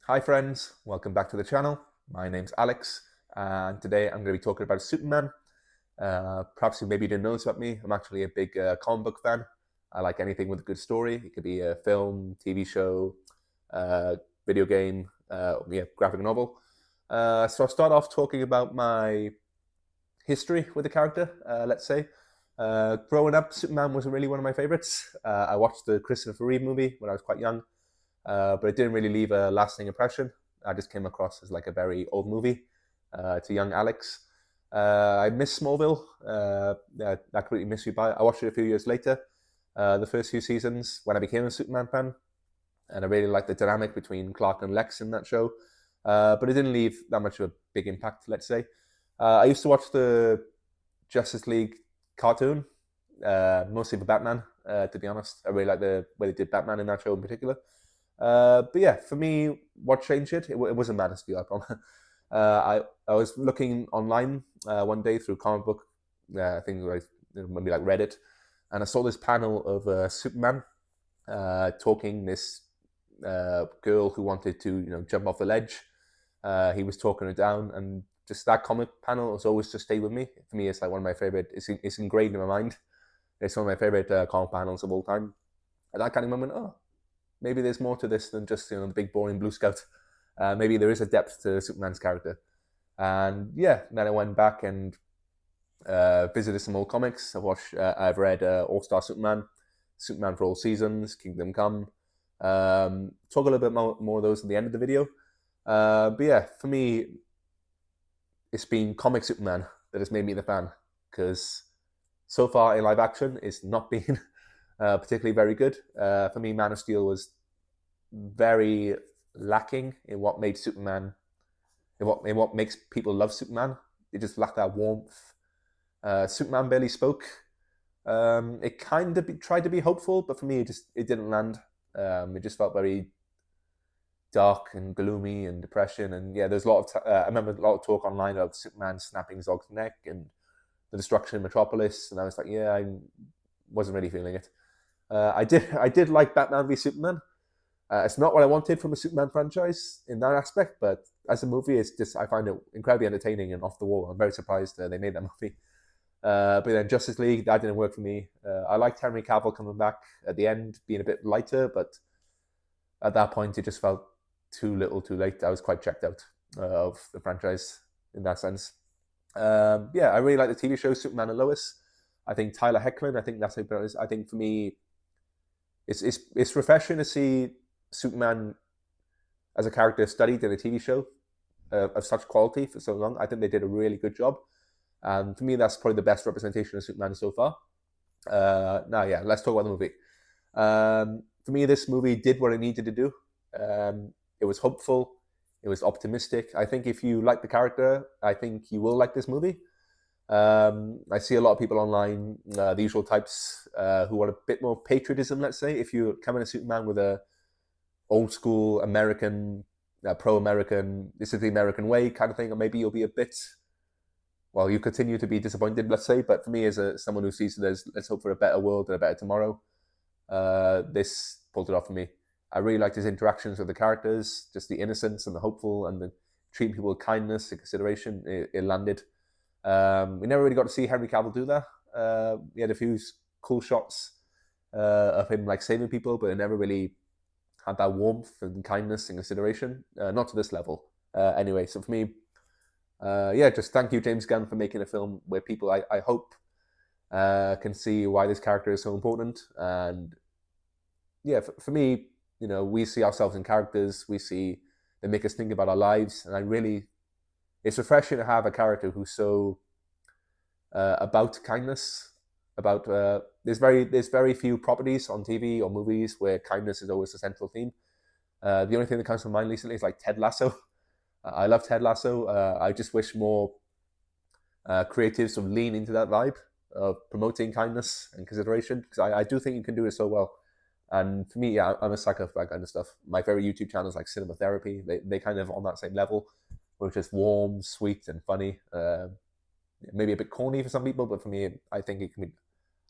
Hi friends, welcome back to the channel. My name's Alex, and today I'm going to be talking about Superman. Perhaps you maybe didn't know this about me. I'm actually a big comic book fan. I like anything with a good story. It could be a film, TV show, uh, video game, graphic novel. So I'll start off talking about my history with the character, let's say. Growing up, Superman wasn't really one of my favorites. I watched the Christopher Reeve movie when I was quite young, but it didn't really leave a lasting impression. I just came across as like a very old movie to young Alex. I miss Smallville. I completely miss you by. I watched it a few years later, the first few seasons when I became a Superman fan, and I really liked the dynamic between Clark and Lex in that show. But it didn't leave that much of a big impact, let's say. I used to watch the Justice League cartoon, mostly for Batman. To be honest, I really like the way they did Batman in that show in particular. But yeah, for me, what changed it? It wasn't Man of Steel, I promise. I was looking online one day through comic book things like maybe like Reddit, and I saw this panel of Superman talking this girl who wanted to jump off the ledge. He was talking her down, and just that comic panel has always just stayed with me. For me, it's like one of my favorite. It's ingrained in my mind. It's one of my favorite comic panels of all time. At that kind of moment, oh, maybe there's more to this than just the big boring Blue Scout. Maybe there is a depth to Superman's character. And yeah, then I went back and visited some old comics. I've read All Star Superman, Superman for All Seasons, Kingdom Come. Talk a little bit more of those at the end of the video. But yeah, for me, it's been comic Superman that has made me the fan, because so far in live action, it's not been particularly very good. For me, Man of Steel was very lacking in what made Superman, in what makes people love Superman. It just lacked that warmth. Superman barely spoke. It kind of tried to be hopeful, but for me, it didn't land. It just felt very dark and gloomy and depression. And yeah, there's a lot of I remember a lot of talk online about Superman snapping Zog's neck and the destruction of Metropolis, and I was like, yeah, I wasn't really feeling it. I did like Batman v Superman. It's not what I wanted from a Superman franchise in that aspect, but as a movie, I find it incredibly entertaining and off the wall. I'm very surprised they made that movie. But then Justice League, that didn't work for me. I liked Henry Cavill coming back at the end, being a bit lighter, but at that point, it just felt too little, too late. I was quite checked out of the franchise in that sense. Yeah, I really like the TV show Superman and Lois. I think Tyler Hoechlin, I think that's how it is. I think for me, it's refreshing to see Superman as a character studied in a TV show of such quality for so long. I think they did a really good job. And for me, that's probably the best representation of Superman so far. Now, yeah, let's talk about the movie. For me, this movie did what it needed to do. It was hopeful. It was optimistic. I think if you like the character, I think you will like this movie. I see a lot of people online, the usual types, who want a bit more patriotism, let's say. If you come in a Superman with a old school American, pro-American, this is the American way kind of thing, or maybe you'll be a bit, well, you continue to be disappointed, let's say. But for me, as someone who sees it as let's hope for a better world and a better tomorrow, this pulled it off for me. I really liked his interactions with the characters, just the innocence and the hopeful and the treating people with kindness and consideration. It landed. We never really got to see Henry Cavill do that. We had a few cool shots of him like saving people, but it never really had that warmth and kindness and consideration. Not to this level. Anyway, so for me, yeah, just thank you, James Gunn, for making a film where people, I hope, can see why this character is so important. And yeah, for me, we see ourselves in characters. They make us think about our lives, and it's refreshing to have a character who's so about kindness. About there's very few properties on TV or movies where kindness is always the central theme. The only thing that comes to mind recently is like Ted Lasso. I love Ted Lasso. I just wish more creatives sort of lean into that vibe of promoting kindness and consideration, because I do think you can do it so well. And for me, yeah, I'm a sucker for that kind of stuff. My favorite YouTube channels like Cinema Therapy, they kind of on that same level, where it's just warm, sweet, and funny. Maybe a bit corny for some people, but for me, I think it can be.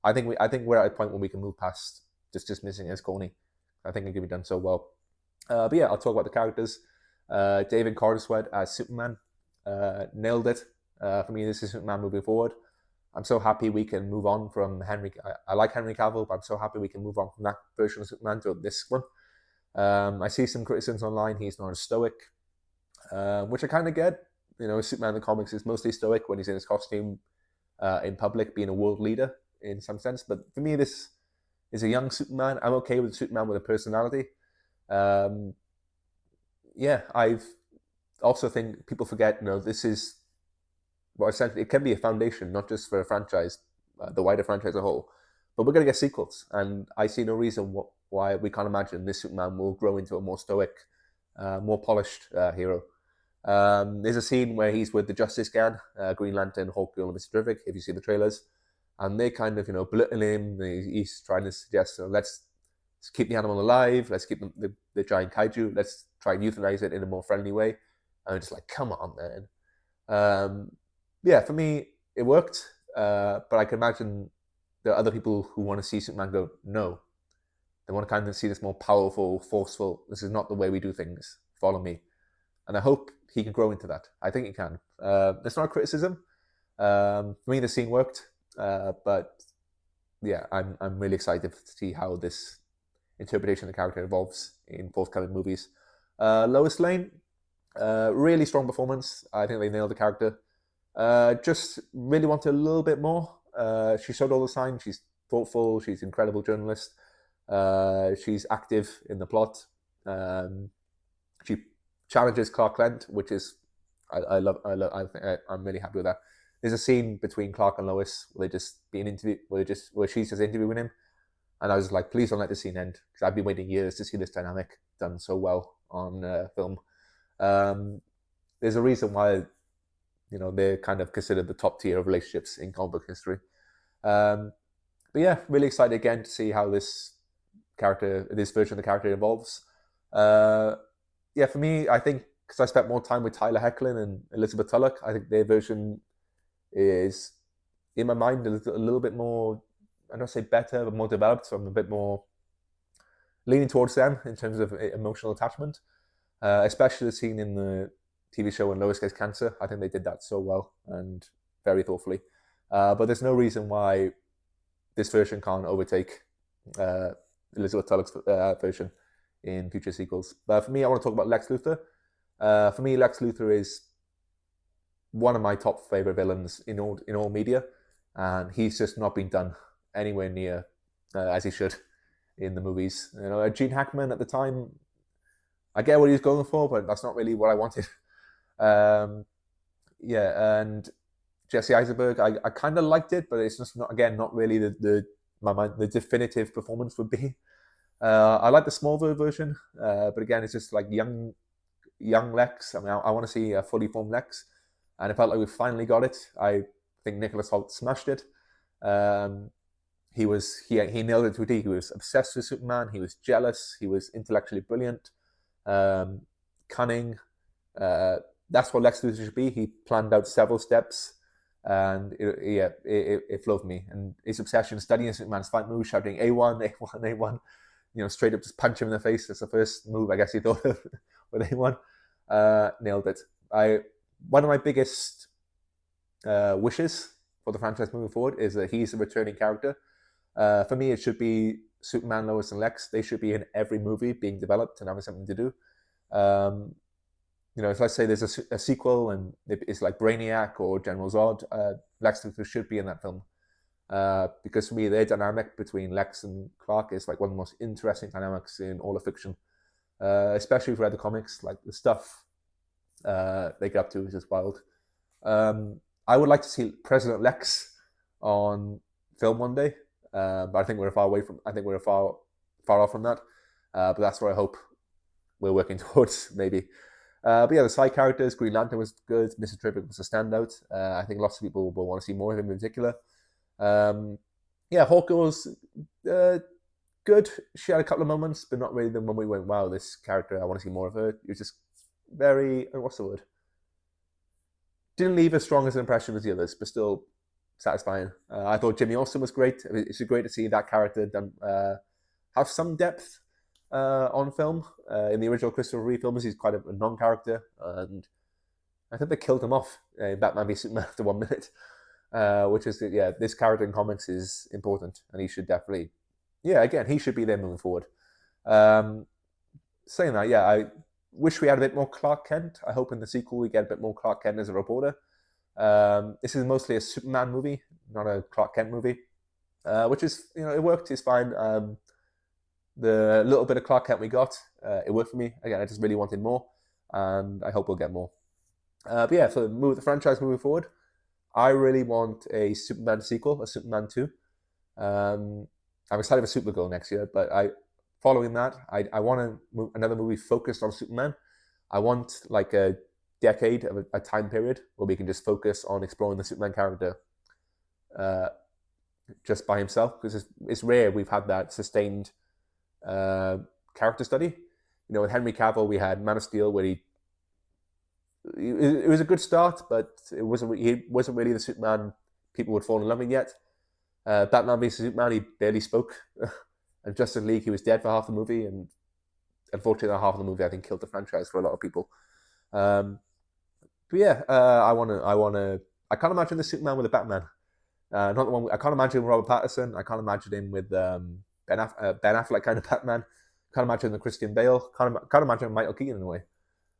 I think we're at a point where we can move past just dismissing it as corny. I think it can be done so well. But yeah, I'll talk about the characters. David Cordesworth as Superman nailed it. For me, this is Superman moving forward. I'm so happy we can move on from Henry. I like Henry Cavill, but I'm so happy we can move on from that version of Superman to this one. I see some criticisms online. He's not as stoic, which I kind of get. You know, Superman in the comics is mostly stoic when he's in his costume in public, being a world leader in some sense. But for me, this is a young Superman. I'm okay with Superman with a personality. Yeah, I've also think people forget, you know, this is well, essentially it can be a foundation, not just for a franchise, the wider franchise as a whole. But we're going to get sequels, and I see no reason why we can't imagine this Superman will grow into a more stoic, more polished hero. There's a scene where he's with the Justice Gang, Green Lantern, Hawkgirl, and Mr. Terrific, if you see the trailers, and they kind of, you know, belittle him. He's trying to suggest, let's keep the animal alive, let's keep the giant kaiju, let's try and euthanize it in a more friendly way. And I'm just like, come on, man. Yeah, for me, it worked, but I can imagine there are other people who want to see Superman go, no. They want to kind of see this more powerful, forceful, this is not the way we do things, follow me. And I hope he can grow into that. I think he can. That's not a criticism. For me, the scene worked, but yeah, I'm really excited to see how this interpretation of the character evolves in forthcoming movies. Lois Lane, really strong performance. I think they nailed the character. Just really wanted a little bit more. She showed all the signs. She's thoughtful. She's an incredible journalist. She's active in the plot. She challenges Clark Kent, which is I'm really happy with that. There's a scene between Clark and Lois where they just being interviewed, where she's just interviewing him, and I was like, please don't let this scene end, because I've been waiting years to see this dynamic done so well on film. There's a reason why, you know, they're kind of considered the top tier of relationships in comic book history. But yeah, really excited again to see how this version of the character evolves. Yeah, for me, I think because I spent more time with Tyler Hoechlin and Elizabeth Tulloch, I think their version is, in my mind, a little bit more, I don't say better, but more developed. So I'm a bit more leaning towards them in terms of emotional attachment, especially the scene in the TV show when Lois gets cancer. I think they did that so well and very thoughtfully. But there's no reason why this version can't overtake Elizabeth Tulloch's version in future sequels. But for me, I want to talk about Lex Luthor. For me, Lex Luthor is one of my top favorite villains in all media, and he's just not been done anywhere near as he should in the movies. You know, Gene Hackman at the time, I get what he was going for, but that's not really what I wanted. Yeah, and Jesse Eisenberg, I kind of liked it, but it's just not really the definitive performance would be. I like the Smallville version, but again, it's just like young Lex. I mean, I want to see a fully formed Lex, and it felt like we finally got it. I think Nicholas Hoult smashed it. He nailed it to a T. He was obsessed with Superman. He was jealous. He was intellectually brilliant, cunning. That's what Lex Luthor should be. He planned out several steps, and it flowed me. And his obsession, studying Superman's fight moves, shouting A1, A1, A1, you know, straight up just punch him in the face. That's the first move I guess he thought of with A1. Nailed it. One of my biggest wishes for the franchise moving forward is that he's a returning character. For me, it should be Superman, Lois, and Lex. They should be in every movie being developed and having something to do. You know, if let's say there's a sequel and it's like Brainiac or General Zod, Lex Luthor should be in that film. Because for me, their dynamic between Lex and Clark is like one of the most interesting dynamics in all of fiction. Especially if you read the comics, like the stuff they get up to is just wild. I would like to see President Lex on film one day, but I think we're far off from that. But that's where I hope we're working towards, maybe. But yeah, the side characters, Green Lantern was good. Mr. Terrific was a standout. I think lots of people will want to see more of him in particular. Yeah, Hawkgirl was good. She had a couple of moments, but not really the one we went, wow, this character, I want to see more of her. It was just very, what's the word? Didn't leave as strong as an impression as the others, but still satisfying. I thought Jimmy Olsen was great. It's great to see that character have some depth. on film. In the original Christopher Reeve films, he's quite a non-character, and I think they killed him off in Batman v Superman after 1 minute, which is yeah, this character in comics is important, and he should definitely, yeah, again, he should be there moving forward. Um, Saying that, yeah, I wish we had a bit more Clark Kent. I hope in the sequel we get a bit more Clark Kent as a reporter. This is mostly a Superman movie, not a Clark Kent movie, which is, it worked. It's fine. The little bit of Clark Kent we got, it worked for me. Again, I just really wanted more, and I hope we'll get more. But yeah, for the franchise moving forward, I really want a Superman sequel, a Superman 2. I'm excited for Supergirl next year, but following that, I want another movie focused on Superman. I want like a decade of a time period where we can just focus on exploring the Superman character just by himself, because it's rare we've had that sustained character study. With Henry Cavill, we had Man of Steel, where it was a good start, but he wasn't really the Superman people would fall in love with yet. Batman v Superman, he barely spoke. And Justice League, he was dead for half the movie, and unfortunately, that half of the movie I think killed the franchise for a lot of people. But yeah, I can't imagine the Superman with a Batman. Not the one. I can't imagine Robert Pattinson. I can't imagine him with Ben Affleck kind of Batman. Can't imagine the Christian Bale. Can't imagine Michael Keaton in a way.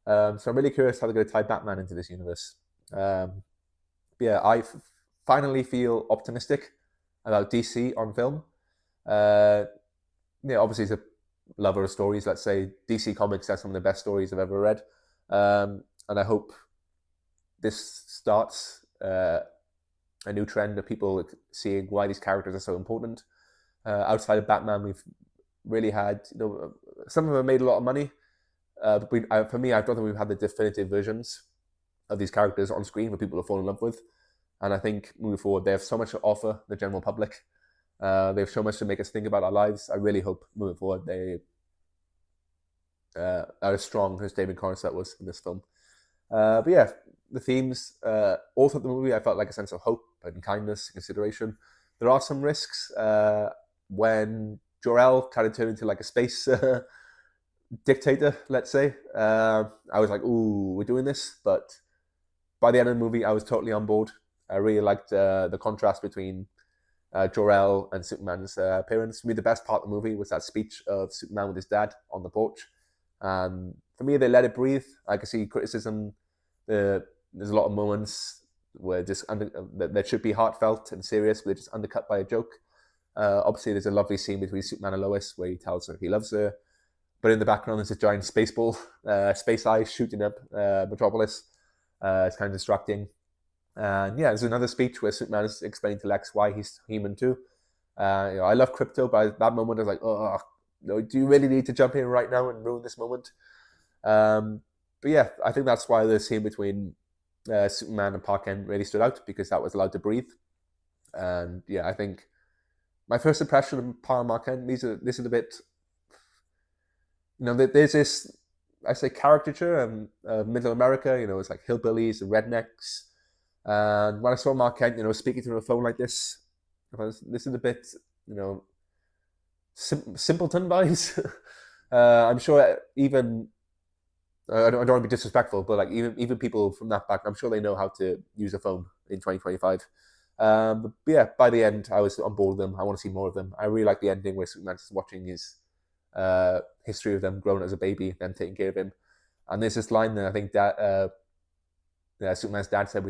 So I'm really curious how they're going to tie Batman into this universe. Yeah, I finally feel optimistic about DC on film. Obviously, as a lover of stories, let's say DC Comics has some of the best stories I've ever read, and I hope this starts a new trend of people seeing why these characters are so important. Outside of Batman, we've really had, some of them have made a lot of money. But for me, I don't think we've had the definitive versions of these characters on screen for people to fall in love with. And I think moving forward, they have so much to offer the general public. They have so much to make us think about our lives. I really hope moving forward they are as strong as David Corenswet was in this film. But yeah, the themes, all through the movie, I felt like a sense of hope and kindness, consideration. There are some risks when Jor-El kind of turned into like a space dictator, let's say. I was like, ooh, we're doing this. But by the end of the movie, I was totally on board. I really liked the contrast between Jor-El and Superman's appearance. For me, the best part of the movie was that speech of Superman with his dad on the porch. For me, they let it breathe. I can see criticism. There's a lot of moments where that should be heartfelt and serious, but they're just undercut by a joke. Obviously, there's a lovely scene between Superman and Lois where he tells her he loves her. But in the background, there's a giant space ball, space eyes shooting up Metropolis. It's kind of distracting. And yeah, there's another speech where Superman is explaining to Lex why he's human too. I love crypto, but at that moment I was like, oh, no, do you really need to jump in right now and ruin this moment? But yeah, I think that's why the scene between Superman and Park Kent really stood out, because that was allowed to breathe. And yeah, I think my first impression of Park Kent, this is a bit, there's this, I say, caricature of middle America. It's like hillbillies and rednecks. And when I saw Mark Kent, speaking to him on a phone like this is a bit, simpleton vibes. I'm sure even, I don't want to be disrespectful, but like even people from that back, I'm sure they know how to use a phone in 2025. But yeah, by the end, I was on board with them. I want to see more of them. I really like the ending where Superman's just watching his history of them growing as a baby, them taking care of him. And there's this line that I think that Superman's dad said,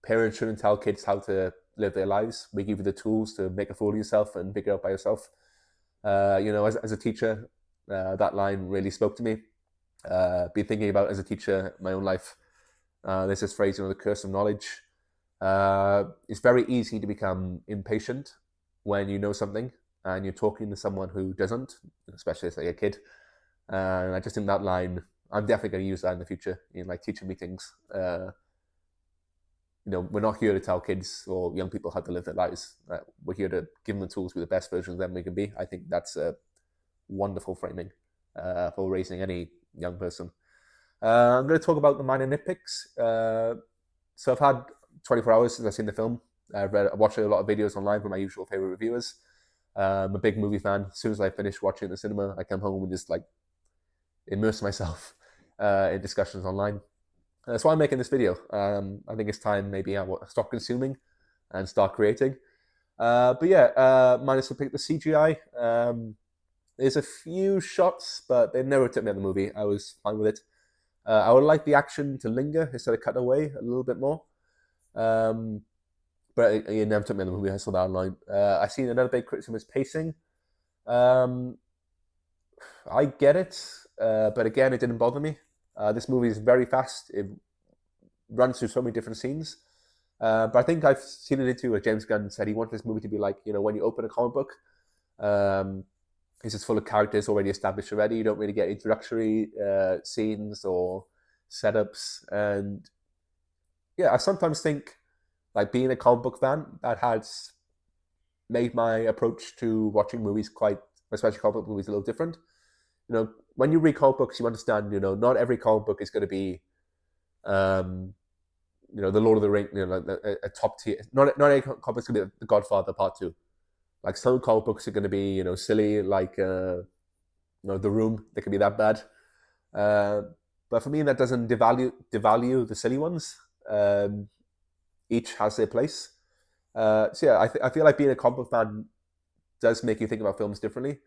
parents shouldn't tell kids how to live their lives. We give you the tools to make a fool of yourself and figure it out by yourself. As a teacher, that line really spoke to me. Been thinking about as a teacher in my own life. There's this phrase, the curse of knowledge. It's very easy to become impatient when you know something and you're talking to someone who doesn't, especially as like a kid. And I just think that line, I'm definitely going to use that in the future in like teacher meetings. We're not here to tell kids or young people how to live their lives. We're here to give them the tools to be the best version of them we can be. I think that's a wonderful framing for raising any young person. I'm going to talk about the minor nitpicks. So I've had 24 hours since I've seen the film. I've watched a lot of videos online from my usual favorite reviewers. I'm a big movie fan. As soon as I finish watching it in the cinema, I come home and just like immerse myself in discussions online. That's why I'm making this video. I think it's time maybe I stop consuming and start creating. But yeah, minus the CGI. There's a few shots, but they never took me out of the movie. I was fine with it. I would like the action to linger instead of cut away a little bit more. But it never took me out of the movie. I saw that online. I seen another big criticism is pacing. I get it, but again, it didn't bother me. This movie is very fast. It runs through so many different scenes. But I think I've seen it into where James Gunn said he wanted this movie to be like, when you open a comic book, it's just full of characters already established already. You don't really get introductory scenes or setups. And yeah, I sometimes think like being a comic book fan, that has made my approach to watching movies especially comic book movies, a little different. When you read comic books, you understand, not every comic book is going to be, the Lord of the Rings, like a top tier. Not every comic book is going to be The Godfather Part 2. Like some comic books are going to be, silly, like, The Room. They can be that bad. But for me, that doesn't devalue the silly ones. Each has their place. So yeah, I feel like being a comic book fan does make you think about films differently.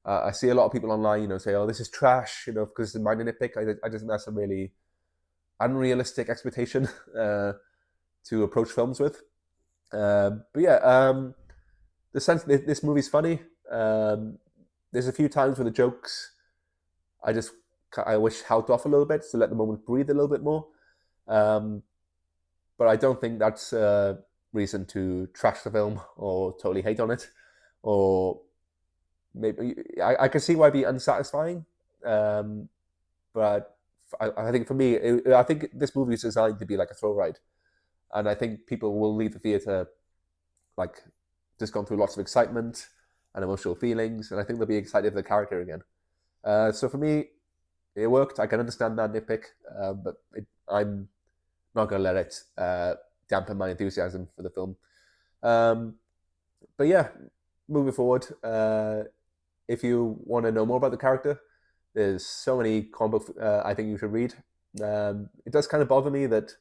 I see a lot of people online, say, "Oh, this is trash," because it's my nitpick. I just think that's a really unrealistic expectation to approach films with. But yeah, the sense that this movie's funny. There's a few times where the jokes, I wish held off a little bit to let the moment breathe a little bit more. But I don't think that's a reason to trash the film or totally hate on it. Or maybe I can see why it'd be unsatisfying. But I think for me, I think this movie is designed to be like a thrill ride. And I think people will leave the theater like just gone through lots of excitement and emotional feelings. And I think they'll be excited for the character again. So for me, it worked. I can understand that nitpick, but I'm not going to let it dampen my enthusiasm for the film. But yeah, moving forward, if you want to know more about the character, there's so many comic book I think you should read. It does kind of bother me that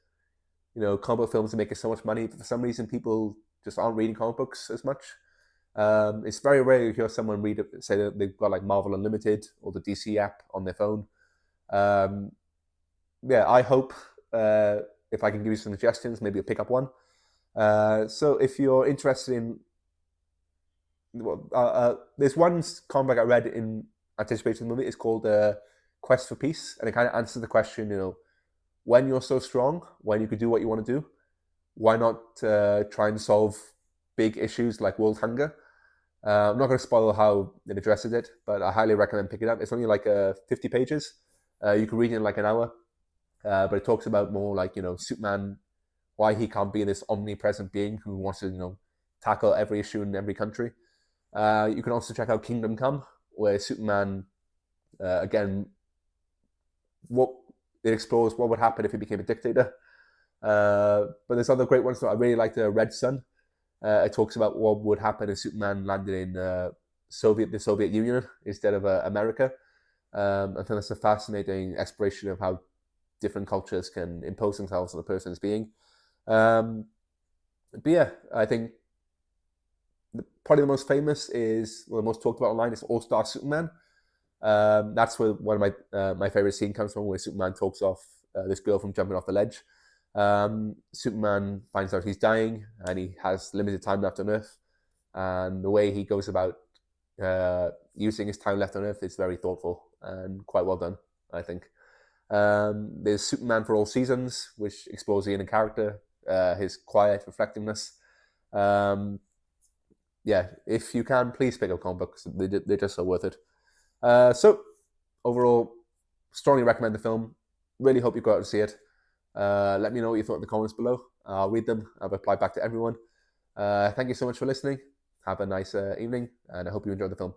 comic book films are making so much money, but for some reason people just aren't reading comic books as much. It's very rare you hear someone say that they've got like Marvel Unlimited or the DC app on their phone. Yeah, I hope if I can give you some suggestions, maybe you'll pick up one. So if you're interested in, there's one comic I read in anticipation of the movie. It's called Quest for Peace, and it kind of answers the question, when you're so strong, when you could do what you want to do, why not try and solve big issues like world hunger? I'm not going to spoil how it addresses it, but I highly recommend picking it up. It's only like 50 pages. You can read it in like an hour, but it talks about more like, Superman, why he can't be this omnipresent being who wants to, tackle every issue in every country. You can also check out Kingdom Come, where Superman, again, it explores what would happen if he became a dictator. But there's other great ones. I really like the Red Sun. It talks about what would happen if Superman landed in the Soviet Union instead of America. I think that's a fascinating exploration of how different cultures can impose themselves on a person's being. But yeah, I think probably the most famous the most talked about online is All Star Superman. That's where one of my favorite scene comes from, where Superman talks off this girl from jumping off the ledge. Superman finds out he's dying and he has limited time left on Earth, and the way he goes about using his time left on Earth is very thoughtful and quite well done, I think. There's Superman for All Seasons, which explores the inner character, his quiet reflectiveness. Yeah, if you can, please pick up comic books. They're just so worth it. So overall, strongly recommend the film. Really hope you go out and see it. Let me know what you thought in the comments below. I'll read them. I'll reply back to everyone. Thank you so much for listening. Have a nice evening, and I hope you enjoyed the film.